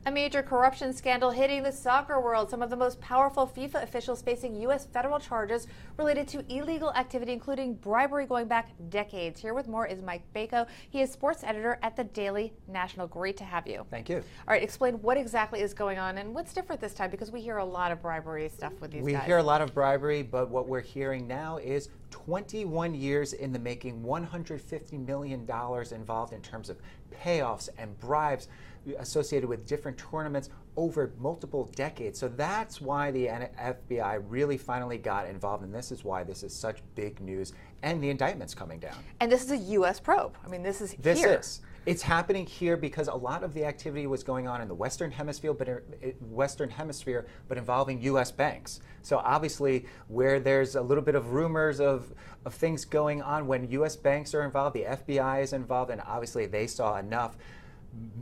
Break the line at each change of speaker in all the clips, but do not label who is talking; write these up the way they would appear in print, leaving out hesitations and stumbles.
A major corruption scandal hitting the soccer world. Some of the most powerful FIFA officials facing U.S. federal charges related to illegal activity, including bribery going back decades. Here with more is Mike Bako. He is sports editor at the Daily National. Great to have you.
Thank you.
All right, explain what exactly is going on and what's different this time, because we hear a lot of bribery stuff with these guys.
We hear a lot of bribery, but what we're hearing now is 21 years in the making, $150 million involved in terms of payoffs and bribes associated with different tournaments over multiple decades. So that's why the FBI really finally got involved, and this is why this is such big news, and the indictment's coming down.
And this is a U.S. probe. I mean, this is here.
It's happening here because a lot of the activity was going on in the Western Hemisphere, but involving U.S. banks. So obviously, where there's a little bit of rumors of things going on, when U.S. banks are involved, the FBI is involved, and obviously they saw enough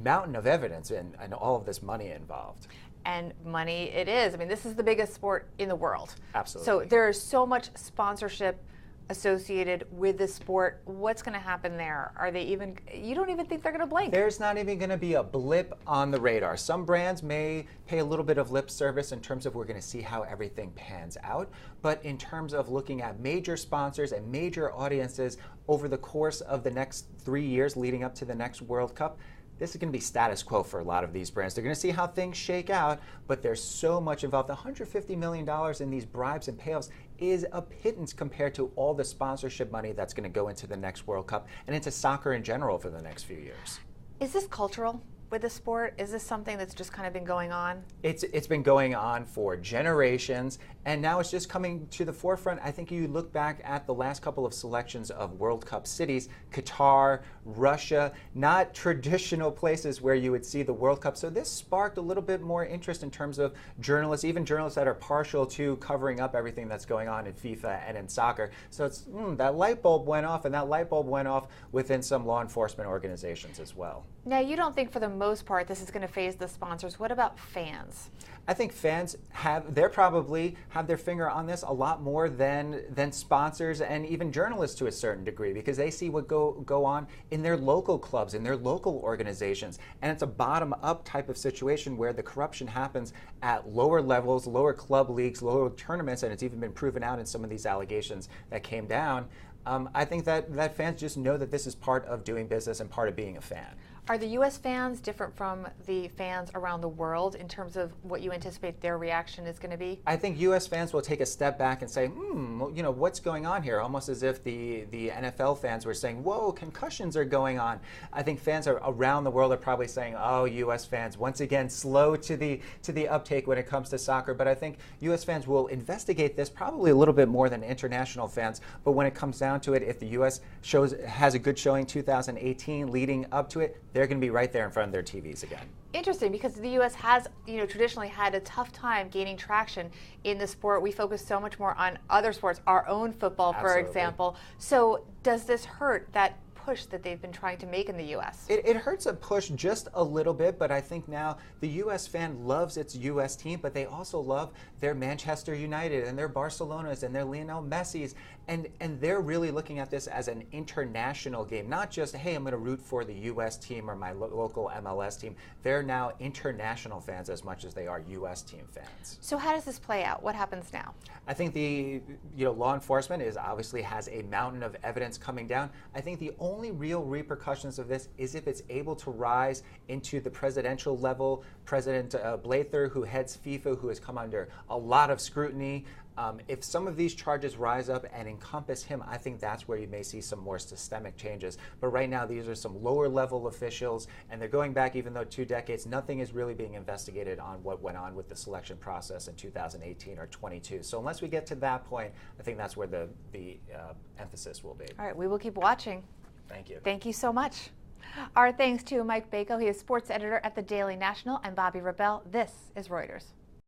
mountain of evidence and all of this money involved.
And money it is. I mean, this is the biggest sport in the world.
Absolutely.
So there is so much sponsorship associated with the sport. What's going to happen there? Are they even, you don't even think they're going to blink?
There's not even going to be a blip on the radar. Some brands may pay a little bit of lip service in terms of we're going to see how everything pans out. But in terms of looking at major sponsors and major audiences over the course of the next 3 years leading up to the next World Cup, this is going to be status quo for a lot of these brands. They're going to see how things shake out, but there's so much involved. The $150 million in these bribes and payoffs is a pittance compared to all the sponsorship money that's going to go into the next World Cup and into soccer in general for the next few years.
Is this cultural with the sport? Is this something that's just kind of been going on?
It's been going on for generations, and now it's just coming to the forefront. I think you look back at the last couple of selections of World Cup cities, Qatar, Russia, not traditional places where you would see the World Cup. So this sparked a little bit more interest in terms of journalists, even journalists that are partial to covering up everything that's going on in FIFA and in soccer. So it's that light bulb went off, and that light bulb went off within some law enforcement organizations as well.
Now, you don't think for the most part this is going to phase the sponsors. What about fans?
I think fans probably have their finger on this a lot more than sponsors and even journalists to a certain degree, because they see what go on in their local clubs, in their local organizations. And it's a bottom-up type of situation where the corruption happens at lower levels, lower club leagues, lower tournaments, and it's even been proven out in some of these allegations that came down. I think that fans just know that this is part of doing business and part of being a fan.
Are the U.S. fans different from the fans around the world in terms of what you anticipate their reaction is going to be?
I think U.S. fans will take a step back and say, you know, what's going on here? Almost as if the NFL fans were saying, whoa, concussions are going on. I think fans around the world are probably saying, oh, U.S. fans, once again, slow to the uptake when it comes to soccer. But I think U.S. fans will investigate this probably a little bit more than international fans. But when it comes down to it, if the U.S. has a good showing 2018 leading up to it, they're going to be right there in front of their TVs again.
Interesting, because the U.S. has, traditionally had a tough time gaining traction in the sport. We focus so much more on other sports, our own football, for example. So does this hurt that push that they've been trying to make in the U.S.?
It hurts a push just a little bit, but I think now the U.S. fan loves its U.S. team, but they also love their Manchester United and their Barcelonas and their Lionel Messis, and they're really looking at this as an international game, not just, hey, I'm going to root for the U.S. team or my local MLS team. They're now international fans as much as they are U.S. team fans.
So how does this play out? What happens now?
I think the law enforcement obviously has a mountain of evidence coming down. I think the only real repercussions of this is if it's able to rise into the presidential level. President Blather, who heads FIFA, who has come under a lot of scrutiny, if some of these charges rise up and encompass him, I think that's where you may see some more systemic changes. But right now, these are some lower level officials, and they're going back, even though 2 decades, nothing is really being investigated on what went on with the selection process in 2018 or 22. So unless we get to that point, I think that's where the emphasis will be.
All right, we will keep watching.
Thank you.
Thank you so much. Our thanks to Mike Bako. He is sports editor at the Daily National. I'm Bobby Rebell. This is Reuters.